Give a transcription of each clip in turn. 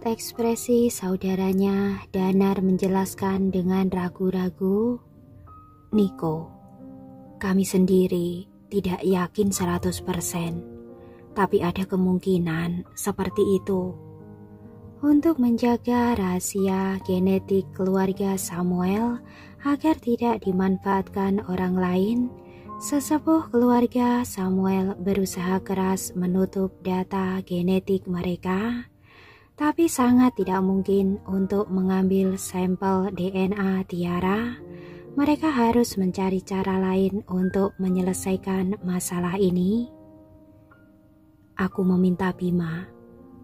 Melihat ekspresi saudaranya, Danar menjelaskan dengan ragu-ragu, "Niko, kami sendiri tidak yakin 100%, tapi ada kemungkinan seperti itu. Untuk menjaga rahasia genetik keluarga Samuel agar tidak dimanfaatkan orang lain, sesepuh keluarga Samuel berusaha keras menutup data genetik mereka, tapi sangat tidak mungkin untuk mengambil sampel DNA Tiara. Mereka harus mencari cara lain untuk menyelesaikan masalah ini. Aku meminta Bima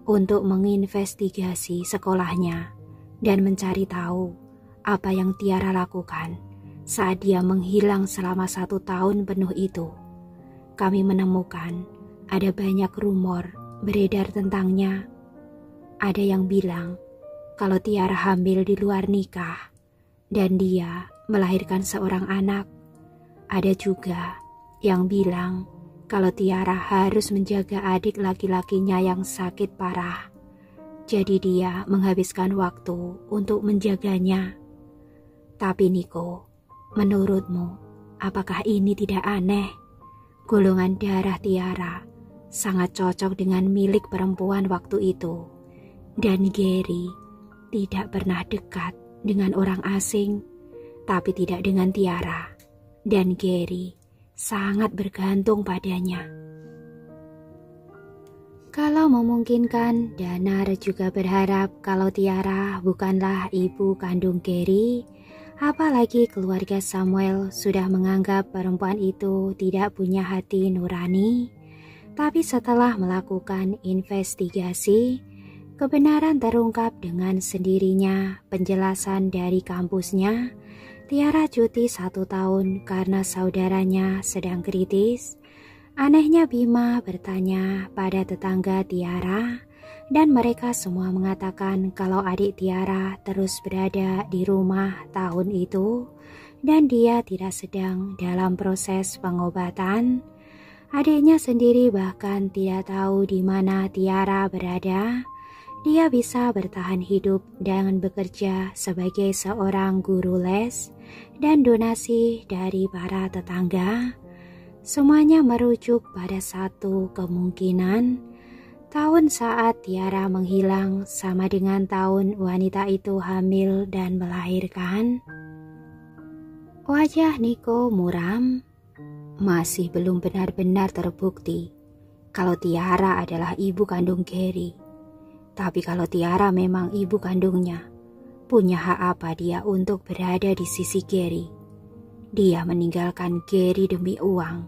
untuk menginvestigasi sekolahnya dan mencari tahu apa yang Tiara lakukan saat dia menghilang selama 1 tahun penuh itu. Kami menemukan ada banyak rumor beredar tentangnya. Ada yang bilang kalau Tiara hamil di luar nikah dan dia melahirkan seorang anak. Ada juga yang bilang kalau Tiara harus menjaga adik laki-lakinya yang sakit parah. Jadi dia menghabiskan waktu untuk menjaganya. Tapi Niko, menurutmu apakah ini tidak aneh? Golongan darah Tiara sangat cocok dengan milik perempuan waktu itu. Dan Gary tidak pernah dekat dengan orang asing, tapi tidak dengan Tiara. Dan Gary sangat bergantung padanya. Kalau memungkinkan, Danar juga berharap kalau Tiara bukanlah ibu kandung Gary, apalagi keluarga Samuel sudah menganggap perempuan itu tidak punya hati nurani. Tapi setelah melakukan investigasi, kebenaran terungkap dengan sendirinya. Penjelasan dari kampusnya, Tiara cuti 1 tahun karena saudaranya sedang kritis. Anehnya Bima bertanya pada tetangga Tiara, dan mereka semua mengatakan kalau adik Tiara terus berada di rumah tahun itu dan dia tidak sedang dalam proses pengobatan. Adiknya sendiri bahkan tidak tahu di mana Tiara berada. Dia bisa bertahan hidup dengan bekerja sebagai seorang guru les dan donasi dari para tetangga. Semuanya merujuk pada satu kemungkinan. Tahun saat Tiara menghilang sama dengan tahun wanita itu hamil dan melahirkan. Wajah Niko muram. Masih belum benar-benar terbukti kalau Tiara adalah ibu kandung Gary. Tapi kalau Tiara memang ibu kandungnya, punya hak apa dia untuk berada di sisi Gary? Dia meninggalkan Gary demi uang.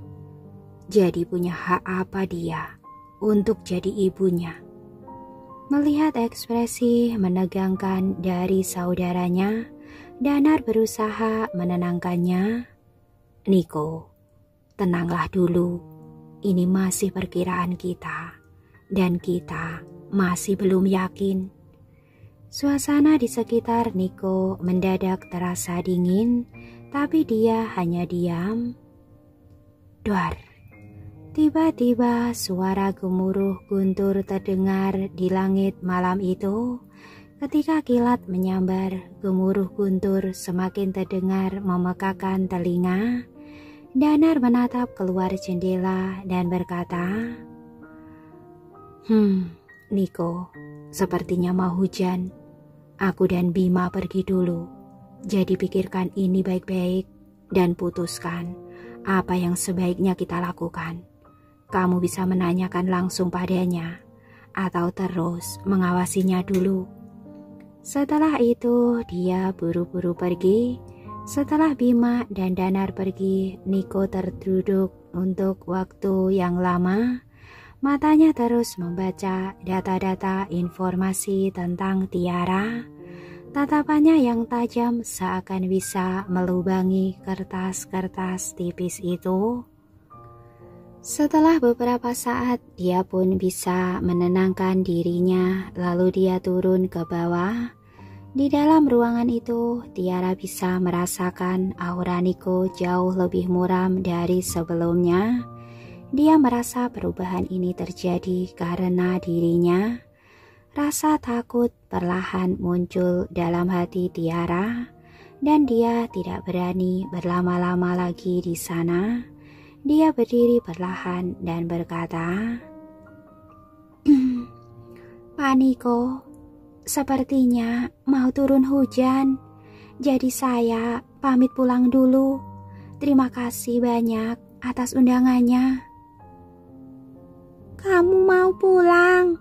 Jadi punya hak apa dia untuk jadi ibunya? Melihat ekspresi menegangkan dari saudaranya, Danar berusaha menenangkannya. Niko, tenanglah dulu. Ini masih perkiraan kita. Dan kita masih belum yakin. Suasana di sekitar Niko mendadak terasa dingin, tapi dia hanya diam. Duar. Tiba-tiba suara gemuruh guntur terdengar di langit malam itu. Ketika kilat menyambar, gemuruh guntur semakin terdengar memekakan telinga. Danar menatap keluar jendela dan berkata, Niko, sepertinya mau hujan. Aku dan Bima pergi dulu. Jadi pikirkan ini baik-baik dan putuskan apa yang sebaiknya kita lakukan. Kamu bisa menanyakan langsung padanya atau terus mengawasinya dulu. Setelah itu dia buru-buru pergi. Setelah Bima dan Danar pergi, Niko terduduk untuk waktu yang lama. Matanya terus membaca data-data informasi tentang Tiara. Tatapannya yang tajam seakan bisa melubangi kertas-kertas tipis itu. Setelah beberapa saat, dia pun bisa menenangkan dirinya, lalu dia turun ke bawah. Di dalam ruangan itu, Tiara bisa merasakan aura Niko jauh lebih muram dari sebelumnya. Dia merasa perubahan ini terjadi karena dirinya. Rasa takut perlahan muncul dalam hati Tiara dan dia tidak berani berlama-lama lagi di sana. Dia berdiri perlahan dan berkata, "Pak Niko, sepertinya mau turun hujan. Jadi saya pamit pulang dulu. Terima kasih banyak atas undangannya." "Kamu mau pulang?"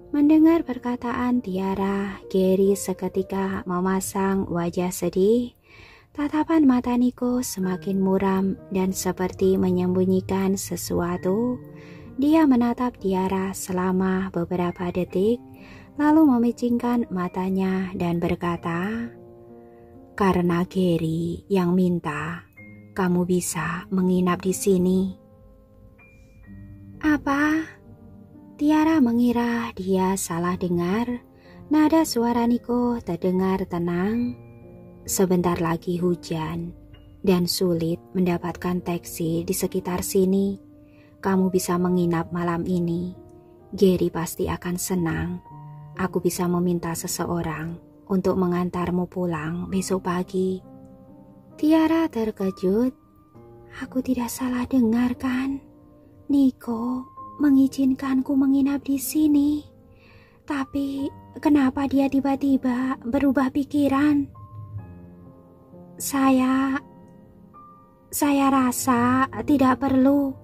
Mendengar perkataan Tiara, Gary seketika memasang wajah sedih. Tatapan mata Niko semakin muram dan seperti menyembunyikan sesuatu. Dia menatap Tiara selama beberapa detik, lalu memicingkan matanya dan berkata, "Karena Gary yang minta, kamu bisa menginap di sini." "Apa?" Tiara mengira dia salah dengar. Nada suara Niko terdengar tenang. "Sebentar lagi hujan dan sulit mendapatkan taksi di sekitar sini. Kamu bisa menginap malam ini. Gary pasti akan senang. Aku bisa meminta seseorang untuk mengantarmu pulang besok pagi." Tiara terkejut. "Aku tidak salah dengar kan? Niko mengizinkanku menginap di sini. Tapi kenapa dia tiba-tiba berubah pikiran? Saya rasa tidak perlu."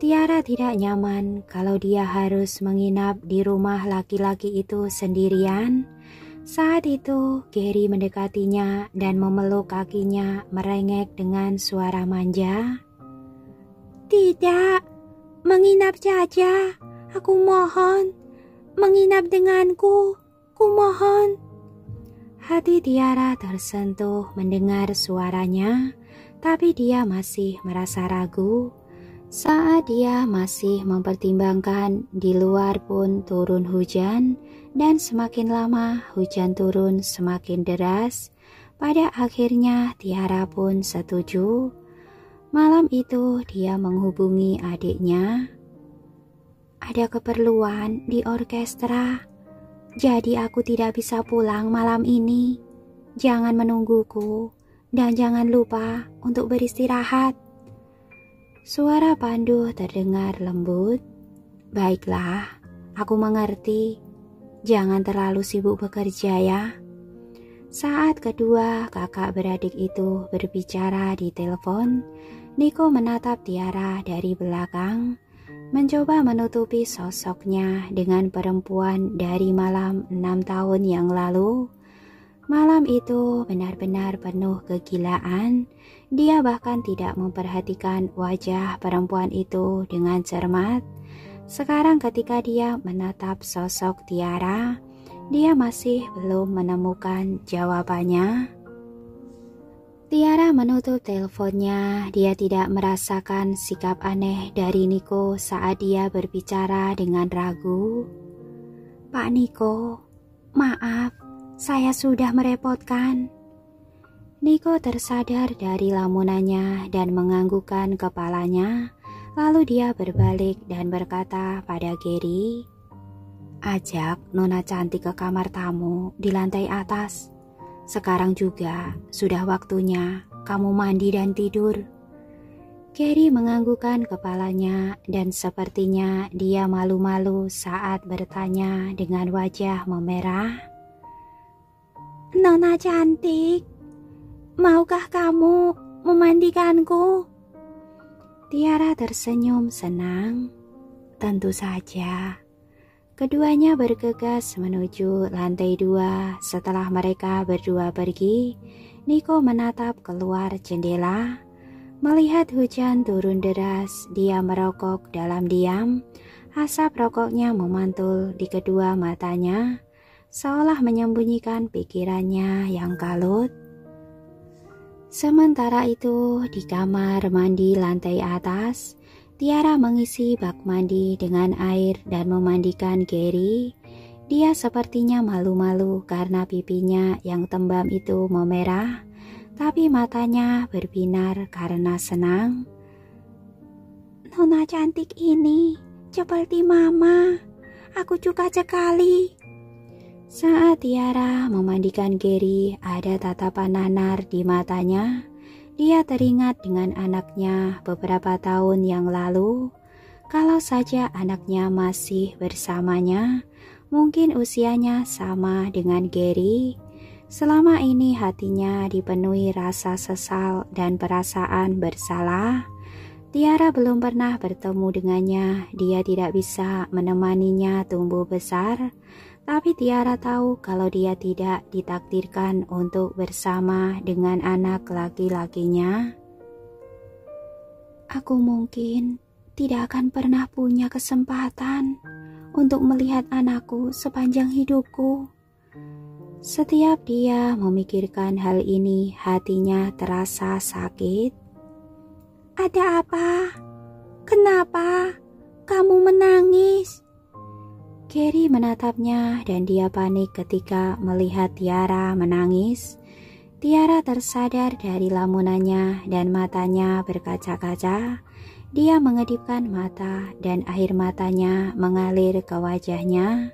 Tiara tidak nyaman kalau dia harus menginap di rumah laki-laki itu sendirian. Saat itu Gary mendekatinya dan memeluk kakinya merengek dengan suara manja. "Tidak, menginap saja, aku mohon. Menginap denganku, ku mohon." Hati Tiara tersentuh mendengar suaranya, tapi dia masih merasa ragu. Saat dia masih mempertimbangkan, di luar pun turun hujan, dan semakin lama hujan turun semakin deras. Pada akhirnya Tiara pun setuju. Malam itu dia menghubungi adiknya. "Ada keperluan di orkestra, jadi aku tidak bisa pulang malam ini. Jangan menungguku dan jangan lupa untuk beristirahat." Suara Pandu terdengar lembut. "Baiklah, aku mengerti. Jangan terlalu sibuk bekerja ya." Saat kedua kakak beradik itu berbicara di telepon, Niko menatap Tiara dari belakang, mencoba menutupi sosoknya dengan perempuan dari malam 6 tahun yang lalu. Malam itu benar-benar penuh kegilaan. Dia bahkan tidak memperhatikan wajah perempuan itu dengan cermat. Sekarang ketika dia menatap sosok Tiara, dia masih belum menemukan jawabannya. Tiara menutup teleponnya. Dia tidak merasakan sikap aneh dari Niko saat dia berbicara dengan ragu. "Pak Niko, maaf, saya sudah merepotkan." Niko tersadar dari lamunannya dan menganggukkan kepalanya. Lalu dia berbalik dan berkata pada Gary, "Ajak Nona cantik ke kamar tamu di lantai atas. Sekarang juga sudah waktunya kamu mandi dan tidur." Gary menganggukkan kepalanya dan sepertinya dia malu-malu saat bertanya dengan wajah memerah. "Nona cantik, maukah kamu memandikanku?" Tiara tersenyum senang. "Tentu saja." Keduanya bergegas menuju lantai 2. Setelah mereka berdua pergi, Niko menatap keluar jendela. Melihat hujan turun deras, dia merokok dalam diam. Asap rokoknya memantul di kedua matanya, seolah menyembunyikan pikirannya yang kalut. Sementara itu, di kamar mandi lantai atas, Tiara mengisi bak mandi dengan air dan memandikan Gary. Dia sepertinya malu-malu karena pipinya yang tembam itu memerah, tapi matanya berbinar karena senang. "Nona cantik ini seperti mama. Aku suka sekali. Saat Tiara memandikan Gary, ada tatapan nanar di matanya. Dia teringat dengan anaknya beberapa tahun yang lalu. Kalau saja anaknya masih bersamanya, mungkin usianya sama dengan Gary. Selama ini hatinya dipenuhi rasa sesal dan perasaan bersalah. Tiara belum pernah bertemu dengannya. Dia tidak bisa menemaninya tumbuh besar. Tapi Tiara tahu kalau dia tidak ditakdirkan untuk bersama dengan anak laki-lakinya. Aku mungkin tidak akan pernah punya kesempatan untuk melihat anakku sepanjang hidupku. Setiap dia memikirkan hal ini, hatinya terasa sakit. Ada apa? Kenapa kamu menangis? Gary menatapnya dan dia panik ketika melihat Tiara menangis. Tiara tersadar dari lamunannya dan matanya berkaca-kaca. Dia mengedipkan mata dan air matanya mengalir ke wajahnya.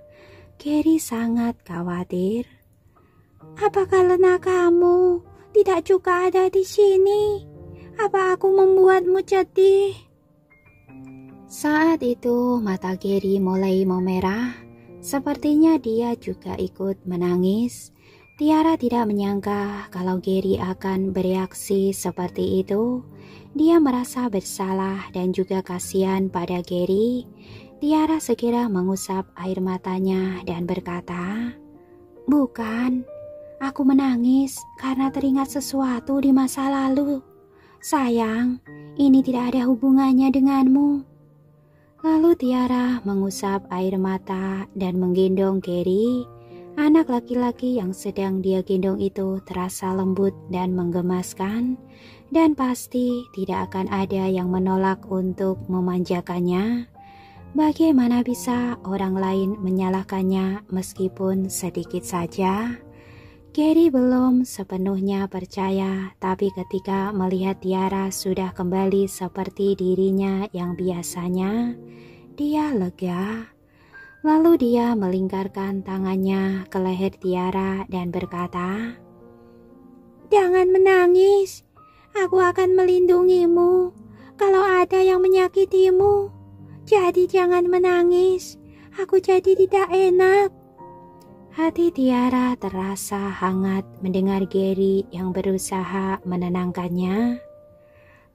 Gary sangat khawatir. Apakah karena kamu tidak juga ada di sini? Apa aku membuatmu sedih? Saat itu mata Gary mulai memerah. Sepertinya dia juga ikut menangis. Tiara tidak menyangka kalau Gary akan bereaksi seperti itu. Dia merasa bersalah dan juga kasihan pada Gary. Tiara segera mengusap air matanya dan berkata, "Bukan, aku menangis karena teringat sesuatu di masa lalu. Sayang, ini tidak ada hubungannya denganmu." Lalu Tiara mengusap air mata dan menggendong Gary. Anak laki-laki yang sedang dia gendong itu terasa lembut dan menggemaskan, dan pasti tidak akan ada yang menolak untuk memanjakannya. Bagaimana bisa orang lain menyalahkannya meskipun sedikit saja? Gary belum sepenuhnya percaya, tapi ketika melihat Tiara sudah kembali seperti dirinya yang biasanya, dia lega. Lalu dia melingkarkan tangannya ke leher Tiara dan berkata, "Jangan menangis, aku akan melindungimu kalau ada yang menyakitimu. Jadi jangan menangis, aku jadi tidak enak." Hati Tiara terasa hangat mendengar Gary yang berusaha menenangkannya.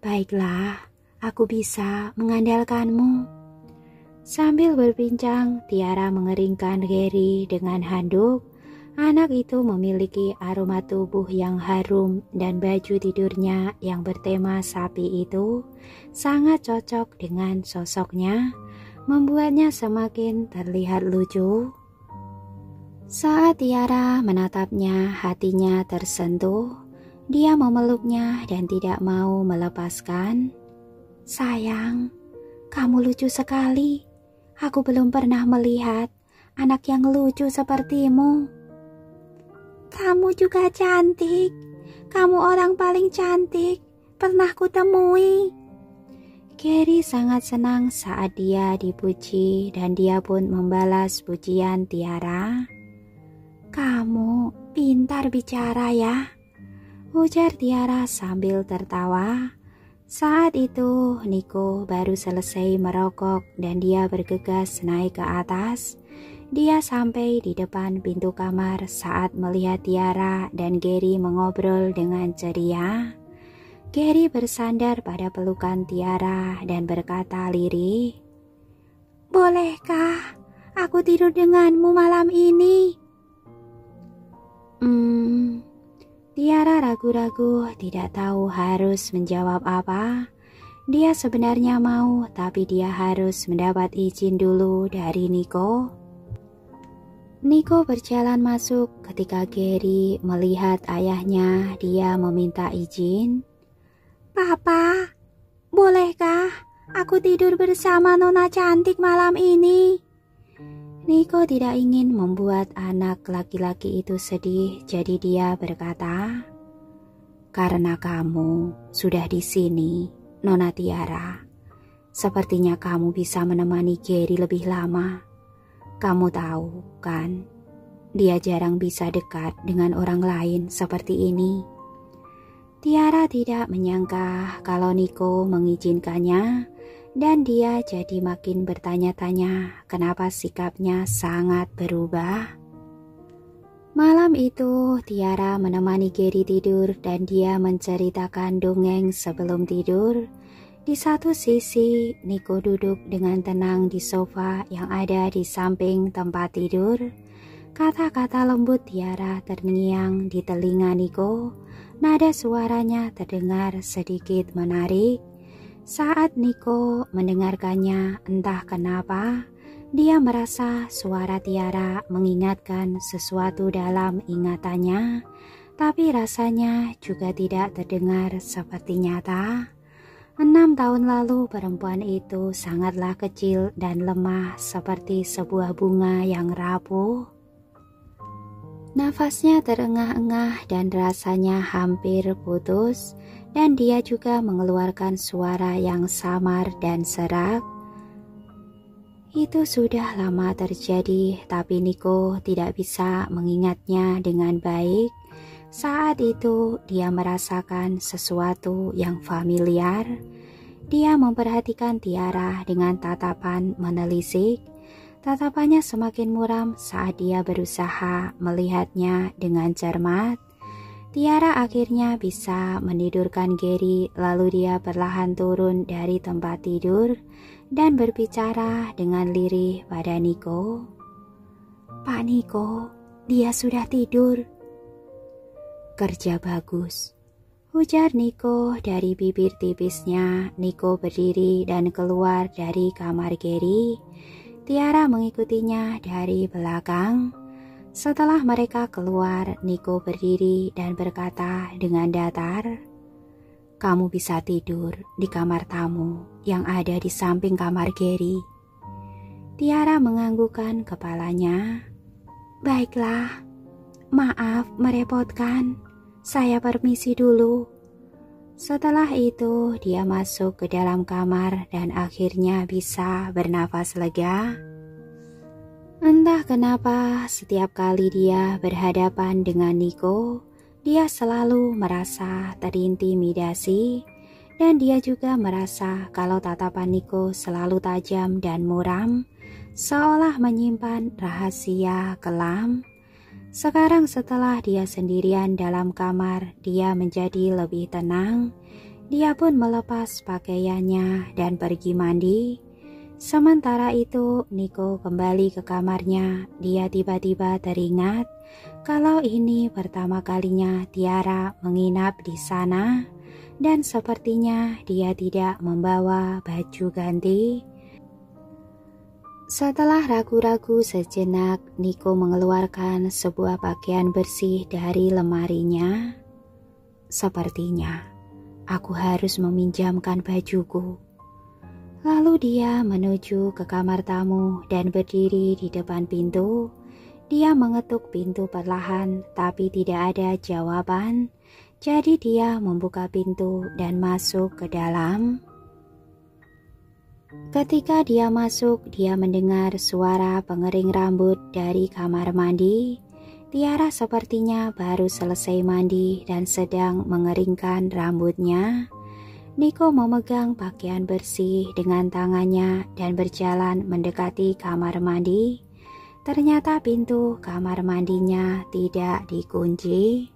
"Baiklah, aku bisa mengandalkanmu." Sambil berbincang, Tiara mengeringkan Gary dengan handuk. Anak itu memiliki aroma tubuh yang harum dan baju tidurnya yang bertema sapi itu sangat cocok dengan sosoknya, membuatnya semakin terlihat lucu. Saat Tiara menatapnya, hatinya tersentuh. Dia memeluknya dan tidak mau melepaskan. "Sayang, kamu lucu sekali. Aku belum pernah melihat anak yang lucu sepertimu." "Kamu juga cantik. Kamu orang paling cantik pernah kutemui." Gary sangat senang saat dia dipuji dan dia pun membalas pujian Tiara. "Kamu pintar bicara ya," ujar Tiara sambil tertawa. Saat itu Nico baru selesai merokok dan dia bergegas naik ke atas. Dia sampai di depan pintu kamar saat melihat Tiara dan Gary mengobrol dengan ceria. Gary bersandar pada pelukan Tiara dan berkata lirih, "Bolehkah aku tidur denganmu malam ini?" Tiara ragu-ragu, tidak tahu harus menjawab apa. Dia sebenarnya mau, tapi dia harus mendapat izin dulu dari Nico. Nico berjalan masuk ketika Gary melihat ayahnya. Dia meminta izin. "Papa, bolehkah aku tidur bersama Nona cantik malam ini?" Nico tidak ingin membuat anak laki-laki itu sedih, jadi dia berkata, "Karena kamu sudah di sini, Nona Tiara, sepertinya kamu bisa menemani Gary lebih lama. Kamu tahu kan, dia jarang bisa dekat dengan orang lain seperti ini. Tiara tidak menyangka kalau Niko mengizinkannya dan dia jadi makin bertanya-tanya kenapa sikapnya sangat berubah. Malam itu Tiara menemani Gary tidur dan dia menceritakan dongeng sebelum tidur. Di satu sisi, Niko duduk dengan tenang di sofa yang ada di samping tempat tidur. Kata-kata lembut Tiara terngiang di telinga Niko. Nada suaranya terdengar sedikit menarik. Saat Niko mendengarkannya, entah kenapa, dia merasa suara Tiara mengingatkan sesuatu dalam ingatannya, tapi rasanya juga tidak terdengar seperti nyata. 6 tahun lalu perempuan itu sangatlah kecil dan lemah seperti sebuah bunga yang rapuh. Nafasnya terengah-engah dan rasanya hampir putus, dan dia juga mengeluarkan suara yang samar dan serak. Itu sudah lama terjadi, tapi Niko tidak bisa mengingatnya dengan baik. Saat itu dia merasakan sesuatu yang familiar. Dia memperhatikan Tiara dengan tatapan menelisik. Tatapannya semakin muram saat dia berusaha melihatnya dengan cermat. Tiara akhirnya bisa menidurkan Gary, lalu dia perlahan turun dari tempat tidur dan berbicara dengan lirih pada Niko. "Pak Niko, dia sudah tidur." "Kerja bagus," ujar Niko dari bibir tipisnya. Niko berdiri dan keluar dari kamar Gary. Tiara mengikutinya dari belakang. Setelah mereka keluar, Niko berdiri dan berkata dengan datar, "Kamu bisa tidur di kamar tamu yang ada di samping kamar Gary." Tiara menganggukkan kepalanya. "Baiklah, maaf merepotkan. Saya permisi dulu." Setelah itu, dia masuk ke dalam kamar dan akhirnya bisa bernafas lega. Entah kenapa, setiap kali dia berhadapan dengan Niko, dia selalu merasa terintimidasi, dan dia juga merasa kalau tatapan Niko selalu tajam dan muram, seolah menyimpan rahasia kelam. Sekarang setelah dia sendirian dalam kamar, dia menjadi lebih tenang. Dia pun melepas pakaiannya dan pergi mandi. Sementara itu, Niko kembali ke kamarnya. Dia tiba-tiba teringat kalau ini pertama kalinya Tiara menginap di sana, dan sepertinya dia tidak membawa baju ganti. Setelah ragu-ragu sejenak, Niko mengeluarkan sebuah pakaian bersih dari lemarinya. "Sepertinya aku harus meminjamkan bajuku." Lalu dia menuju ke kamar tamu dan berdiri di depan pintu. Dia mengetuk pintu perlahan, tapi tidak ada jawaban. Jadi dia membuka pintu dan masuk ke dalam. Ketika dia masuk, dia mendengar suara pengering rambut dari kamar mandi. Tiara sepertinya baru selesai mandi dan sedang mengeringkan rambutnya. Niko memegang pakaian bersih dengan tangannya dan berjalan mendekati kamar mandi. Ternyata pintu kamar mandinya tidak dikunci.